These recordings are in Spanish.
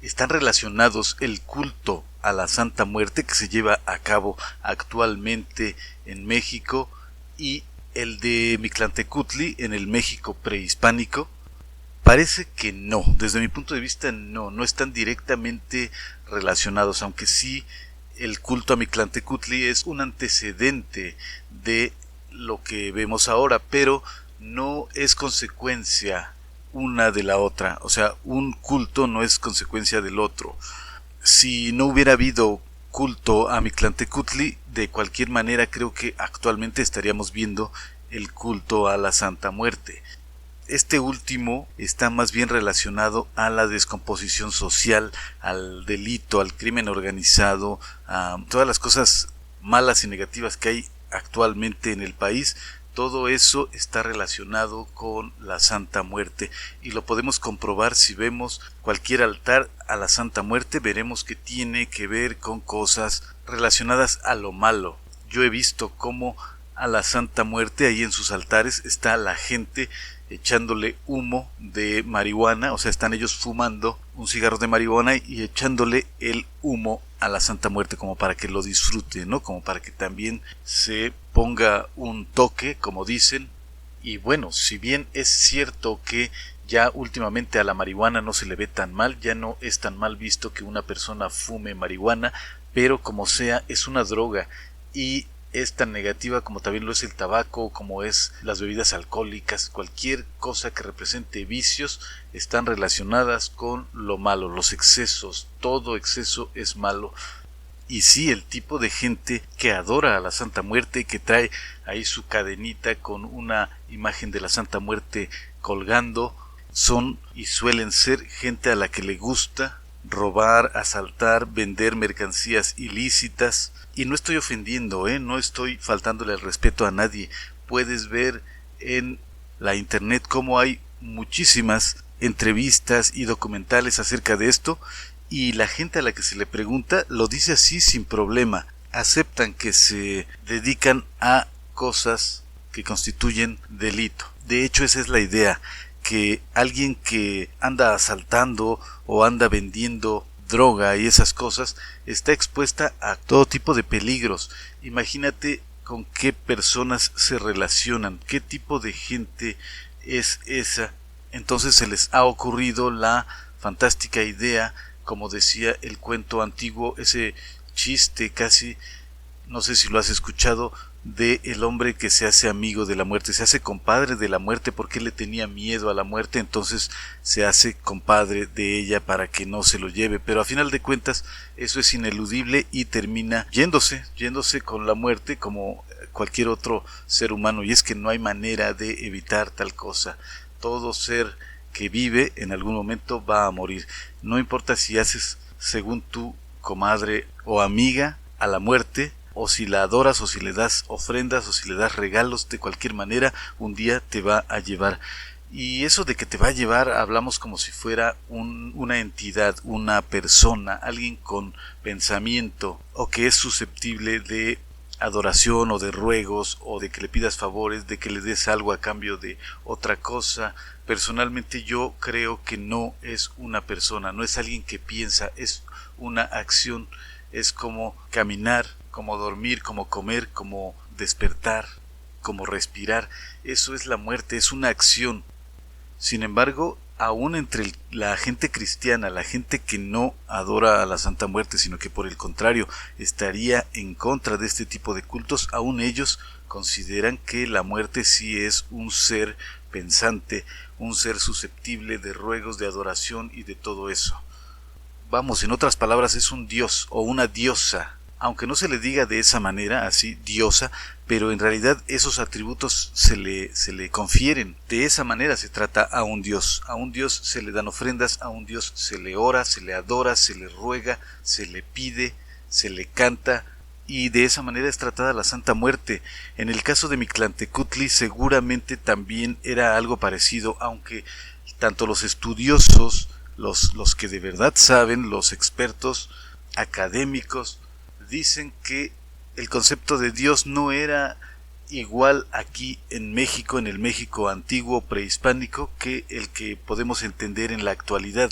están relacionados el culto a la Santa Muerte que se lleva a cabo actualmente en México y el de Mictlantecutli en el México prehispánico? Parece que no, desde mi punto de vista no están directamente relacionados, aunque sí el culto a Mictlantecutli es un antecedente de lo que vemos ahora, pero no es consecuencia una de la otra, o sea, un culto no es consecuencia del otro. Si no hubiera habido culto a Mictlantecutli, de cualquier manera creo que actualmente estaríamos viendo el culto a la Santa Muerte. Este último está más bien relacionado a la descomposición social, al delito, al crimen organizado, a todas las cosas malas y negativas que hay actualmente en el país. Todo eso está relacionado con la Santa Muerte y lo podemos comprobar si vemos cualquier altar a la Santa Muerte. Veremos que tiene que ver con cosas relacionadas a lo malo. Yo he visto cómo a la Santa Muerte ahí en sus altares está la gente echándole humo de marihuana, o sea, están ellos fumando un cigarro de marihuana y echándole el humo a la Santa Muerte como para que lo disfrute, ¿no? Como para que también se ponga un toque, como dicen. Y bueno, si bien es cierto que ya últimamente a la marihuana no se le ve tan mal, ya no es tan mal visto que una persona fume marihuana, pero como sea, es una droga y es tan negativa como también lo es el tabaco, como es las bebidas alcohólicas. Cualquier cosa que represente vicios están relacionadas con lo malo, los excesos. Todo exceso es malo. Y sí, el tipo de gente que adora a la Santa Muerte, que trae ahí su cadenita con una imagen de la Santa Muerte colgando, son y suelen ser gente a la que le gusta robar, asaltar, vender mercancías ilícitas. Y no estoy ofendiendo, no estoy faltándole el respeto a nadie. Puedes ver en la internet cómo hay muchísimas entrevistas y documentales acerca de esto, y la gente a la que se le pregunta lo dice así sin problema. Aceptan que se dedican a cosas que constituyen delito. De hecho, esa es la idea, que alguien que anda asaltando o anda vendiendo droga y esas cosas está expuesta a todo tipo de peligros. Imagínate con qué personas se relacionan, qué tipo de gente es esa. Entonces se les ha ocurrido la fantástica idea, como decía el cuento antiguo, ese chiste casi, no sé si lo has escuchado, de el hombre que se hace amigo de la muerte, se hace compadre de la muerte porque él le tenía miedo a la muerte, entonces se hace compadre de ella para que no se lo lleve, pero a final de cuentas eso es ineludible y termina yéndose con la muerte como cualquier otro ser humano, y es que no hay manera de evitar tal cosa. Todo ser que vive en algún momento va a morir, no importa si haces según tu comadre o amiga a la muerte, o si la adoras, o si le das ofrendas, o si le das regalos, de cualquier manera un día te va a llevar. Y eso de que te va a llevar, hablamos como si fuera una entidad, una persona, alguien con pensamiento, o que es susceptible de adoración o de ruegos, o de que le pidas favores, de que le des algo a cambio de otra cosa. Personalmente yo creo que no es una persona, no es alguien que piensa, es una acción, es como caminar, como dormir, como comer, como despertar, como respirar. Eso es la muerte, es una acción. Sin embargo, aún entre la gente cristiana, la gente que no adora a la Santa Muerte, sino que por el contrario estaría en contra de este tipo de cultos, aún ellos consideran que la muerte sí es un ser pensante, un ser susceptible de ruegos, de adoración y de todo eso. Vamos, en otras palabras, es un dios o una diosa, aunque no se le diga de esa manera, así, diosa, pero en realidad esos atributos se le confieren. De esa manera se trata a un dios se le dan ofrendas, a un dios se le ora, se le adora, se le ruega, se le pide, se le canta, y de esa manera es tratada la Santa Muerte. En el caso de Mictlantecutli seguramente también era algo parecido, aunque tanto los estudiosos, los que de verdad saben, los expertos académicos, dicen que el concepto de Dios no era igual aquí en México, en el México antiguo prehispánico, que el que podemos entender en la actualidad.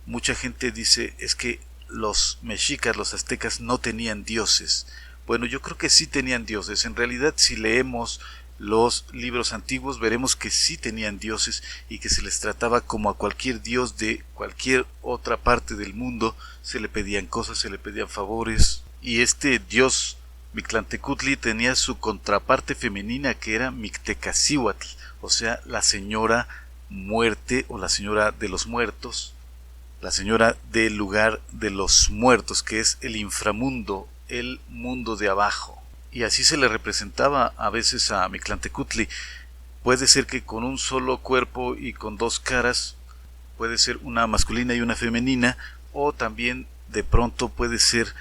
mucha gente dice es que los mexicas, los aztecas no tenían dioses. Bueno, yo creo que sí tenían dioses. En realidad, si leemos los libros antiguos, veremos que sí tenían dioses y que se les trataba como a cualquier dios de cualquier otra parte del mundo. Se le pedían cosas, se le pedían favores. Y este dios Mictlantecutli tenía su contraparte femenina, que era Mictecacihuatl, o sea, la señora muerte o la señora de los muertos, la señora del lugar de los muertos, que es el inframundo, el mundo de abajo. Y así se le representaba a veces a Mictlantecutli. Puede ser que con un solo cuerpo y con dos caras, puede ser una masculina y una femenina, o también de pronto puede ser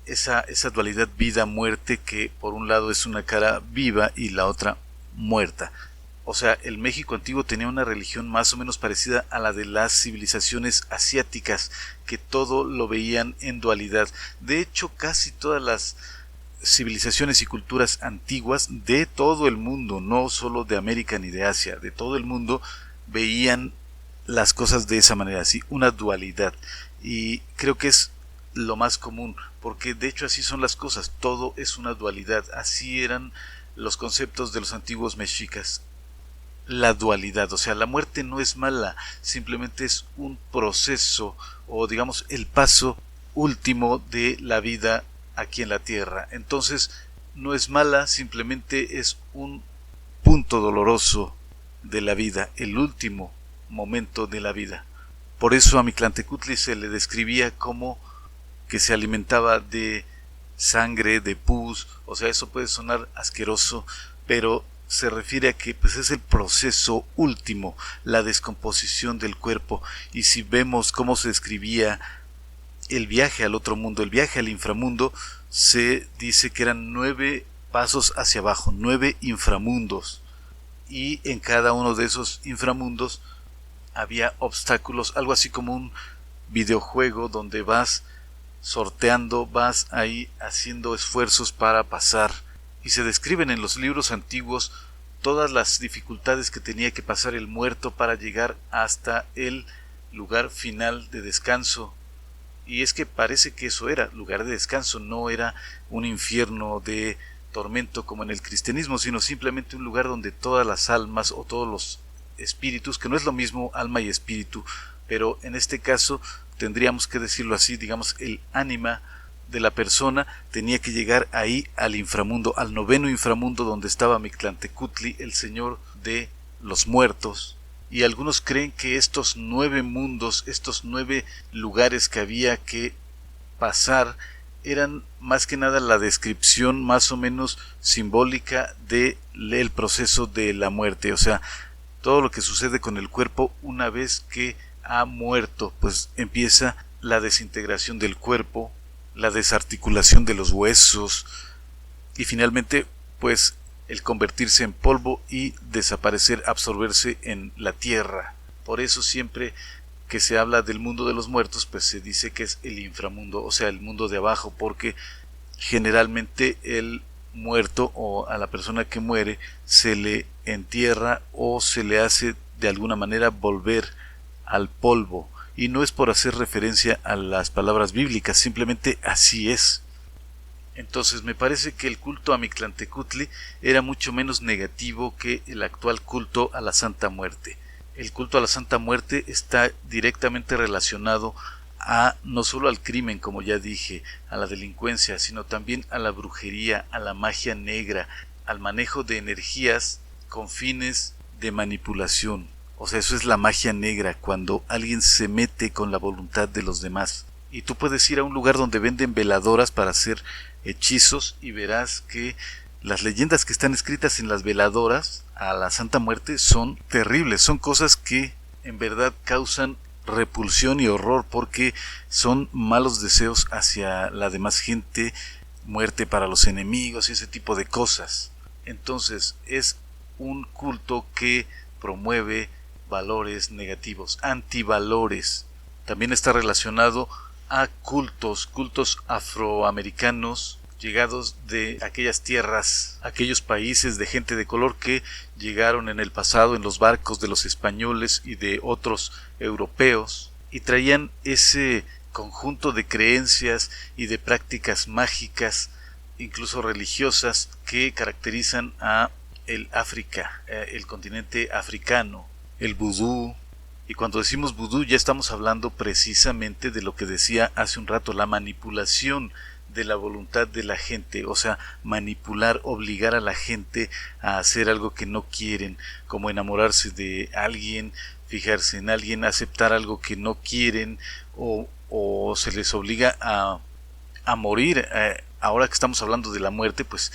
esa dualidad vida-muerte, que por un lado es una cara viva y la otra muerta. O sea, el México antiguo tenía una religión más o menos parecida a la de las civilizaciones asiáticas, que todo lo veían en dualidad. De hecho, casi todas las civilizaciones y culturas antiguas de todo el mundo, no solo de América ni de Asia, de todo el mundo, veían las cosas de esa manera, así, una dualidad. Y creo que es lo más común, porque de hecho así son las cosas, todo es una dualidad. Así eran los conceptos de los antiguos mexicas. La dualidad, o sea, la muerte no es mala, simplemente es un proceso, o digamos el paso último de la vida aquí en la tierra. Entonces no es mala, simplemente es un punto doloroso de la vida, el último momento de la vida. Por eso a Mictlantecutli se le describía como que se alimentaba de sangre, de pus. O sea, eso puede sonar asqueroso, pero se refiere a que pues es el proceso último, la descomposición del cuerpo. Y si vemos cómo se describía el viaje al otro mundo, el viaje al inframundo, se dice que eran 9 pasos hacia abajo, 9 inframundos, y en cada uno de esos inframundos había obstáculos, algo así como un videojuego donde vas sorteando, vas ahí haciendo esfuerzos para pasar. Y se describen en los libros antiguos todas las dificultades que tenía que pasar el muerto para llegar hasta el lugar final de descanso. Y es que parece que eso era lugar de descanso, no era un infierno de tormento como en el cristianismo, sino simplemente un lugar donde todas las almas o todos los espíritus, que no es lo mismo alma y espíritu, pero en este caso tendríamos que decirlo así, digamos, el ánima de la persona tenía que llegar ahí al inframundo, al 9º inframundo, donde estaba Mictlantecutli, el señor de los muertos. Y algunos creen que estos 9 mundos, estos 9 lugares que había que pasar, eran más que nada la descripción más o menos simbólica del proceso de la muerte. O sea, todo lo que sucede con el cuerpo una vez que ha muerto, pues empieza la desintegración del cuerpo, la desarticulación de los huesos y finalmente pues el convertirse en polvo y desaparecer, absorberse en la tierra. Por eso siempre que se habla del mundo de los muertos, pues se dice que es el inframundo, o sea, el mundo de abajo, porque generalmente el muerto o a la persona que muere se le entierra o se le hace de alguna manera volver al polvo. Y no es por hacer referencia a las palabras bíblicas, simplemente así es. Entonces me parece que el culto a Mictlantecutli era mucho menos negativo que el actual culto a la Santa Muerte. El culto a la Santa Muerte está directamente relacionado a no solo al crimen, como ya dije, a la delincuencia, sino también a la brujería, a la magia negra, al manejo de energías con fines de manipulación. O sea, eso es la magia negra, cuando alguien se mete con la voluntad de los demás. Y tú puedes ir a un lugar donde venden veladoras para hacer hechizos y verás que las leyendas que están escritas en las veladoras a la Santa Muerte son terribles, son cosas que en verdad causan repulsión y horror porque son malos deseos hacia la demás gente, muerte para los enemigos y ese tipo de cosas. Entonces es un culto que promueve valores negativos, antivalores. También está relacionado a cultos afroamericanos llegados de aquellas tierras, aquellos países de gente de color que llegaron en el pasado en los barcos de los españoles y de otros europeos y traían ese conjunto de creencias y de prácticas mágicas, incluso religiosas, que caracterizan a el África, el continente africano, el vudú. Y cuando decimos vudú ya estamos hablando precisamente de lo que decía hace un rato, la manipulación de la voluntad de la gente, o sea, manipular, obligar a la gente a hacer algo que no quieren, como enamorarse de alguien, fijarse en alguien, aceptar algo que no quieren, o se les obliga a morir. Ahora que estamos hablando de la muerte, pues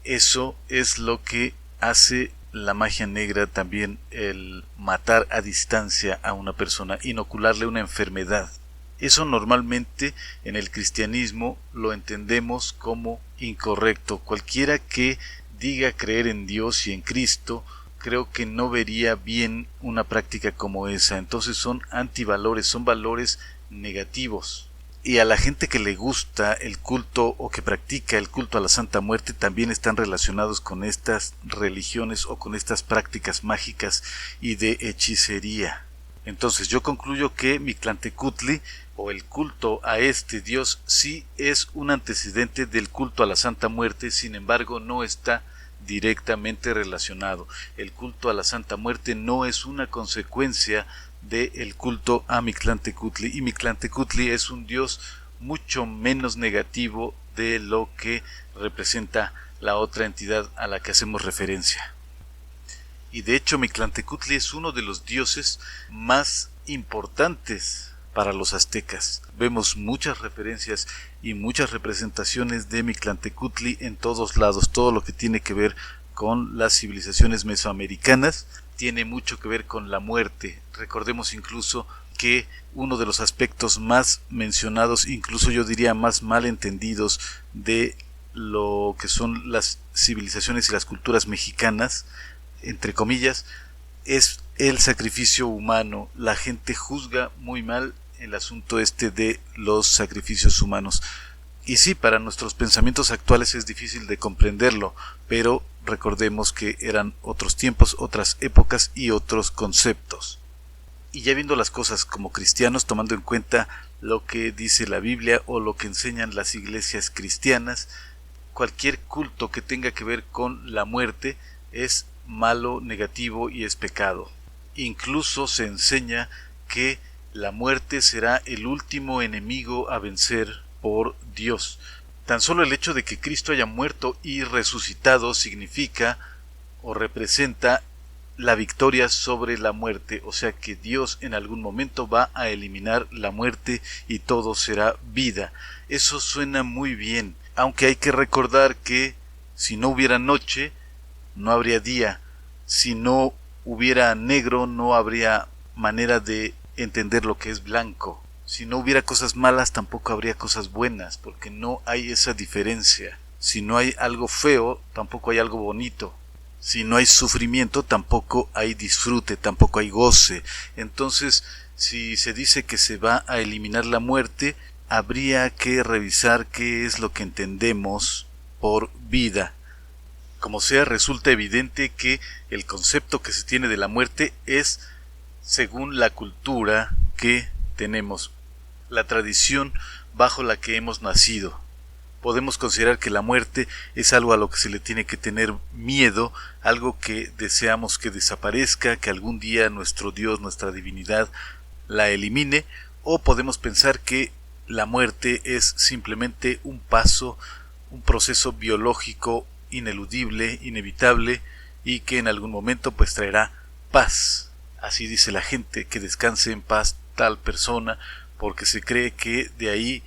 eso es lo que hace la magia negra también, el matar a distancia a una persona, inocularle una enfermedad. Eso normalmente en el cristianismo lo entendemos como incorrecto. Cualquiera que diga creer en Dios y en Cristo, creo que no vería bien una práctica como esa. Entonces son antivalores, son valores negativos. Y a la gente que le gusta el culto o que practica el culto a la Santa Muerte también están relacionados con estas religiones o con estas prácticas mágicas y de hechicería. Entonces yo concluyo que Mictlantecutli, o el culto a este dios, sí es un antecedente del culto a la Santa Muerte, sin embargo no está directamente relacionado. El culto a la Santa Muerte no es una consecuencia del culto a Mictlantecutli, y Mictlantecutli es un dios mucho menos negativo de lo que representa la otra entidad a la que hacemos referencia. Y de hecho Mictlantecutli es uno de los dioses más importantes para los aztecas. Vemos muchas referencias y muchas representaciones de Mictlantecutli en todos lados. Todo lo que tiene que ver con las civilizaciones mesoamericanas tiene mucho que ver con la muerte. Recordemos incluso que uno de los aspectos más mencionados, incluso yo diría más mal entendidos, de lo que son las civilizaciones y las culturas mexicanas, entre comillas, es el sacrificio humano. La gente juzga muy mal el asunto este de los sacrificios humanos. Y sí, para nuestros pensamientos actuales es difícil de comprenderlo, pero recordemos que eran otros tiempos, otras épocas y otros conceptos. Y ya viendo las cosas como cristianos, tomando en cuenta lo que dice la Biblia o lo que enseñan las iglesias cristianas, cualquier culto que tenga que ver con la muerte es malo, negativo y es pecado. Incluso se enseña que la muerte será el último enemigo a vencer por Dios. Tan solo el hecho de que Cristo haya muerto y resucitado significa o representa la victoria sobre la muerte, o sea que Dios en algún momento va a eliminar la muerte y todo será vida. Eso suena muy bien, aunque hay que recordar que si no hubiera noche, no habría día. Si no hubiera negro, no habría manera de entender lo que es blanco. Si no hubiera cosas malas, tampoco habría cosas buenas, porque no hay esa diferencia. Si no hay algo feo, tampoco hay algo bonito. Si no hay sufrimiento, tampoco hay disfrute, tampoco hay goce. Entonces, si se dice que se va a eliminar la muerte, habría que revisar qué es lo que entendemos por vida. Como sea, resulta evidente que el concepto que se tiene de la muerte es según la cultura que tenemos, la tradición bajo la que hemos nacido. Podemos considerar que la muerte es algo a lo que se le tiene que tener miedo, algo que deseamos que desaparezca, que algún día nuestro Dios, nuestra divinidad la elimine, o podemos pensar que la muerte es simplemente un paso, un proceso biológico ineludible, inevitable, y que en algún momento pues traerá paz. Así dice la gente, que descanse en paz tal persona, porque se cree que de ahí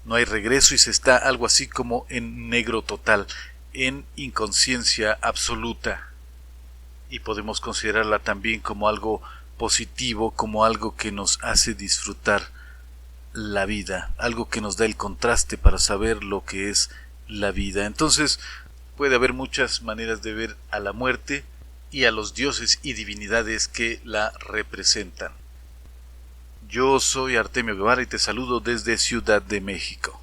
no hay regreso y se está algo así como en negro total, en inconsciencia absoluta. Y podemos considerarla también como algo positivo, como algo que nos hace disfrutar la vida, algo que nos da el contraste para saber lo que es la vida. Entonces puede haber muchas maneras de ver a la muerte y a los dioses y divinidades que la representan. Yo soy Artemio Guevara y te saludo desde Ciudad de México.